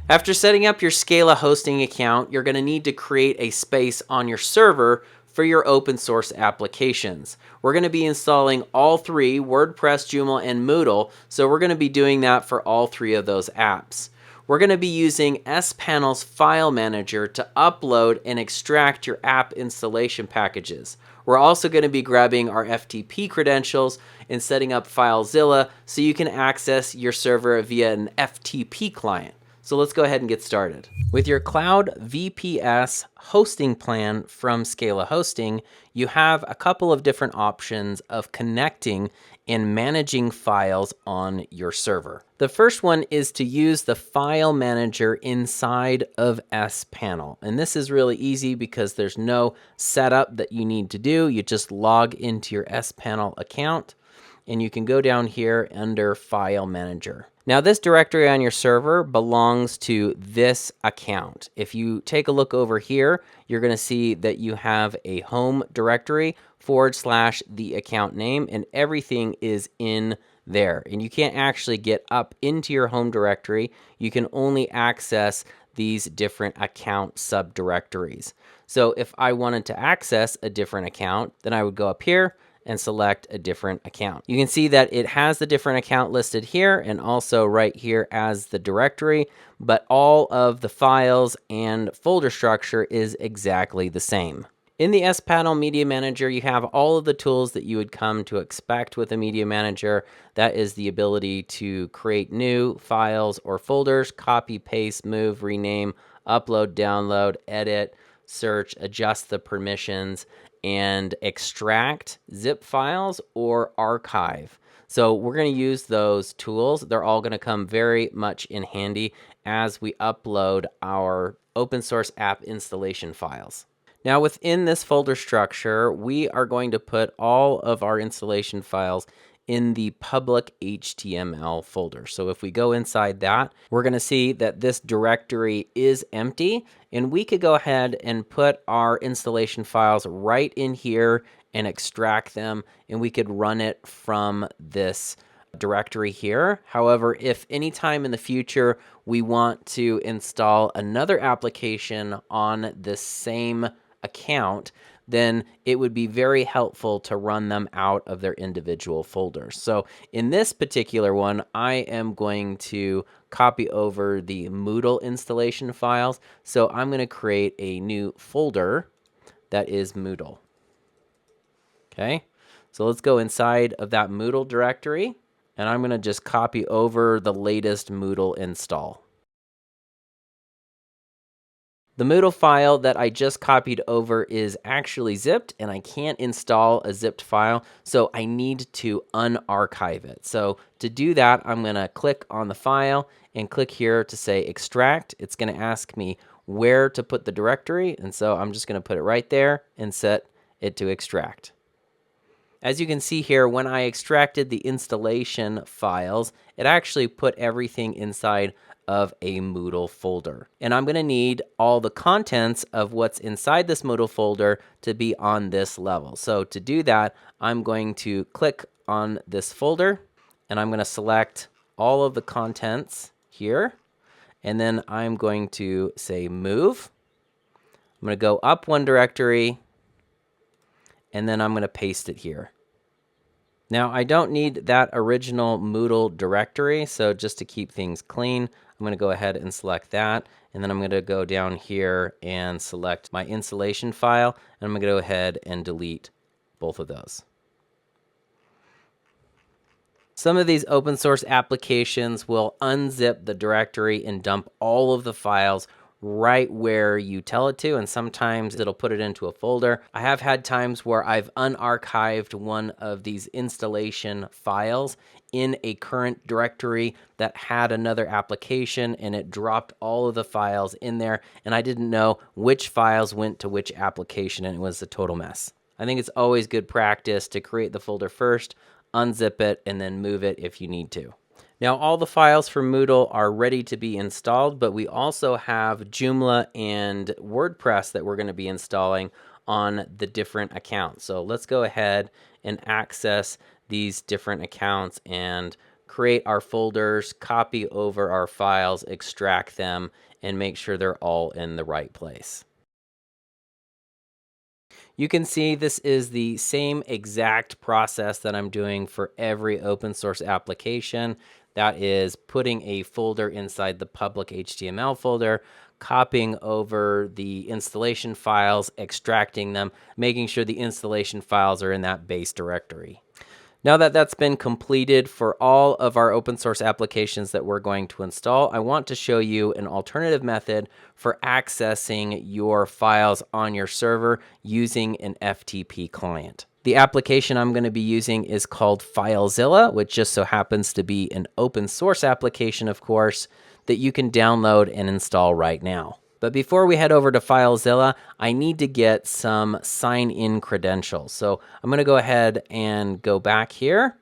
After setting up your Scala hosting account, you're going to need to create a space on your server for your open source applications. We're going to be installing all three, WordPress, Joomla, and Moodle, so we're going to be doing that for all three of those apps. We're going to be using SPanel's file manager to upload and extract your app installation packages. We're also going to be grabbing our FTP credentials and setting up FileZilla so you can access your server via an FTP client. So let's go ahead and get started. With your Cloud VPS hosting plan from Scala Hosting, you have a couple of different options of connecting and managing files on your server. The first one is to use the file manager inside of SPanel. And this is really easy because there's no setup that you need to do. You just log into your SPanel account and you can go down here under File Manager. Now this directory on your server belongs to this account. If you take a look over here, you're going to see that you have a home directory / the account name, and everything is in there. And you can't actually get up into your home directory. You can only access these different account subdirectories. So if I wanted to access a different account, then I would go up here and select a different account. You can see that it has the different account listed here and also right here as the directory, but all of the files and folder structure is exactly the same. In the SPanel Media Manager, you have all of the tools that you would come to expect with a Media Manager. That is the ability to create new files or folders, copy, paste, move, rename, upload, download, edit, search, adjust the permissions, and extract zip files or archive. So we're going to use those tools. They're all going to come very much in handy as we upload our open source app installation files. Now within this folder structure, we are going to put all of our installation files in the public HTML folder. So if we go inside that, we're going to see that this directory is empty, and we could go ahead and put our installation files right in here and extract them, and we could run it from this directory here. However, if anytime in the future we want to install another application on this same account, then it would be very helpful to run them out of their individual folders. So in this particular one, I am going to copy over the Moodle installation files. So I'm going to create a new folder that is Moodle. Okay, so let's go inside of that Moodle directory, and I'm going to just copy over the latest Moodle install. The Moodle file that I just copied over is actually zipped, and I can't install a zipped file, so I need to unarchive it. So to do that, I'm going to click on the file and click here to say extract. It's going to ask me where to put the directory, and so I'm just going to put it right there and set it to extract. As you can see here, when I extracted the installation files, it actually put everything inside of a Moodle folder. And I'm going to need all the contents of what's inside this Moodle folder to be on this level. So to do that, I'm going to click on this folder, and I'm going to select all of the contents here. And then I'm going to say move. I'm going to go up one directory, and then I'm going to paste it here. Now, I don't need that original Moodle directory, so just to keep things clean, I'm going to go ahead and select that, and then I'm going to go down here and select my installation file, and I'm going to go ahead and delete both of those. Some of these open source applications will unzip the directory and dump all of the files right where you tell it to, and sometimes it'll put it into a folder. I have had times where I've unarchived one of these installation files in a current directory that had another application, and it dropped all of the files in there, and I didn't know which files went to which application, and it was a total mess. I think it's always good practice to create the folder first, unzip it, and then move it if you need to. Now, all the files for Moodle are ready to be installed, but we also have Joomla and WordPress that we're going to be installing on the different accounts. So let's go ahead and access these different accounts and create our folders, copy over our files, extract them, and make sure they're all in the right place. You can see this is the same exact process that I'm doing for every open source application. That is putting a folder inside the public HTML folder, copying over the installation files, extracting them, making sure the installation files are in that base directory. Now that that's been completed for all of our open source applications that we're going to install, I want to show you an alternative method for accessing your files on your server using an FTP client. The application I'm going to be using is called FileZilla, which just so happens to be an open source application, of course, that you can download and install right now. But before we head over to FileZilla, I need to get some sign-in credentials. So I'm going to go ahead and go back here,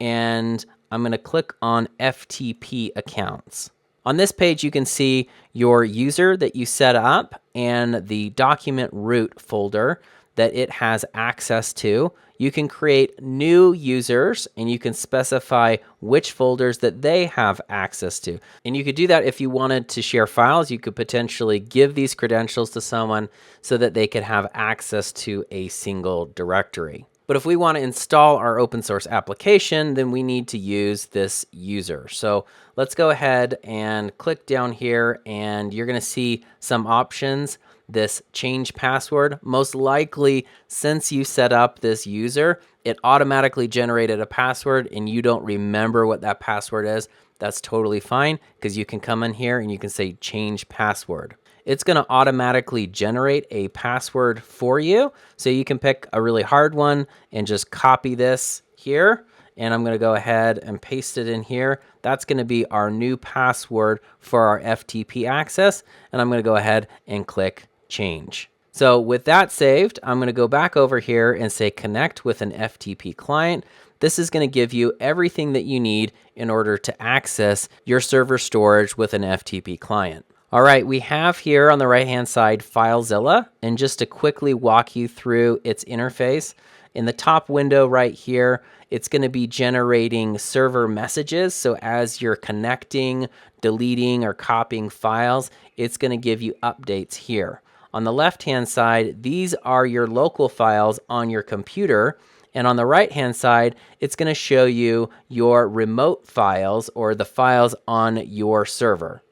and I'm going to click on FTP accounts. On this page, you can see your user that you set up and the document root folder that it has access to. You can create new users and you can specify which folders that they have access to. And you could do that if you wanted to share files. You could potentially give these credentials to someone so that they could have access to a single directory. But if we want to install our open source application, then we need to use this user. So let's go ahead and click down here and you're going to see some options. This change password, most likely since you set up this user, it automatically generated a password and you don't remember what that password is. That's totally fine because you can come in here and you can say change password. It's going to automatically generate a password for you. So you can pick a really hard one and just copy this here. And I'm going to go ahead and paste it in here. That's going to be our new password for our FTP access. And I'm going to go ahead and click change. So with that saved, I'm going to go back over here and say connect with an FTP client. This is going to give you everything that you need in order to access your server storage with an FTP client. All right, we have here on the right-hand side FileZilla, and just to quickly walk you through its interface, in the top window right here, it's going to be generating server messages. So as you're connecting, deleting, or copying files, it's going to give you updates here. On the left-hand side, these are your local files on your computer. And on the right-hand side, it's going to show you your remote files or the files on your server.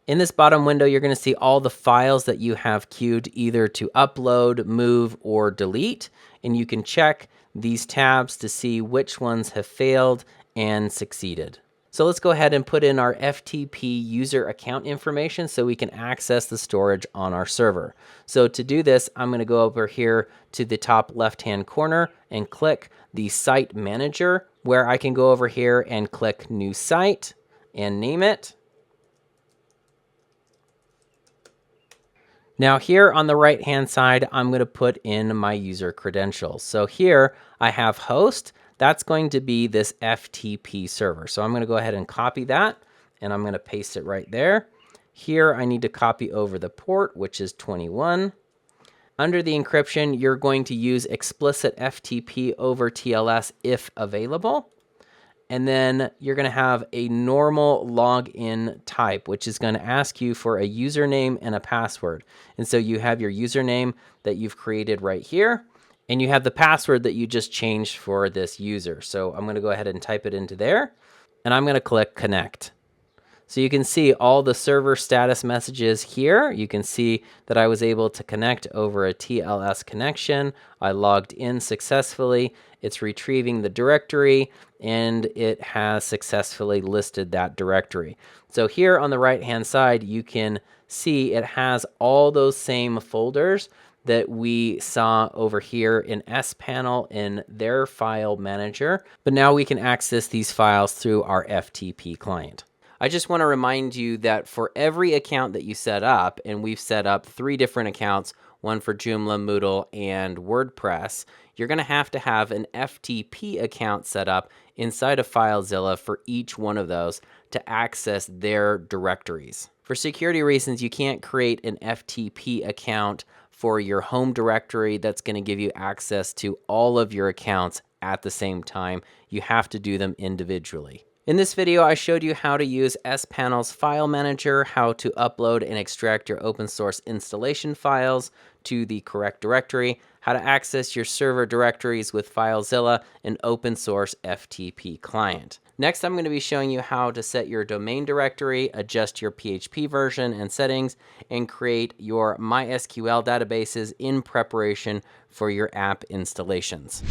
In this bottom window, you're going to see all the files that you have queued either to upload, move, or delete. And you can check these tabs to see which ones have failed and succeeded. So let's go ahead and put in our FTP user account information so we can access the storage on our server. So to do this, I'm going to go over here to the top left-hand corner and click the Site Manager, where I can go over here and click New Site and name it. Now here on the right-hand side, I'm going to put in my user credentials. So here I have host. That's going to be this FTP server. So I'm going to go ahead and copy that, and I'm going to paste it right there. Here I need to copy over the port, which is 21. Under the encryption, you're going to use explicit FTP over TLS if available. And then you're going to have a normal login type, which is going to ask you for a username and a password. And so you have your username that you've created right here, and you have the password that you just changed for this user. So I'm going to go ahead and type it into there, and I'm going to click connect. So you can see all the server status messages here. You can see that I was able to connect over a TLS connection. I logged in successfully. It's retrieving the directory, and it has successfully listed that directory. So here on the right-hand side, you can see it has all those same folders that we saw over here in SPanel in their file manager. But now we can access these files through our FTP client. I just want to remind you that for every account that you set up, and we've set up 3 different accounts, one for Joomla, Moodle, and WordPress, you're going to have an FTP account set up inside of FileZilla for each one of those to access their directories. For security reasons, you can't create an FTP account for your home directory that's going to give you access to all of your accounts at the same time. You have to do them individually. In this video, I showed you how to use SPanel's file manager, how to upload and extract your open source installation files to the correct directory, how to access your server directories with FileZilla, an open source FTP client. Next, I'm going to be showing you how to set your domain directory, adjust your PHP version and settings, and create your MySQL databases in preparation for your app installations.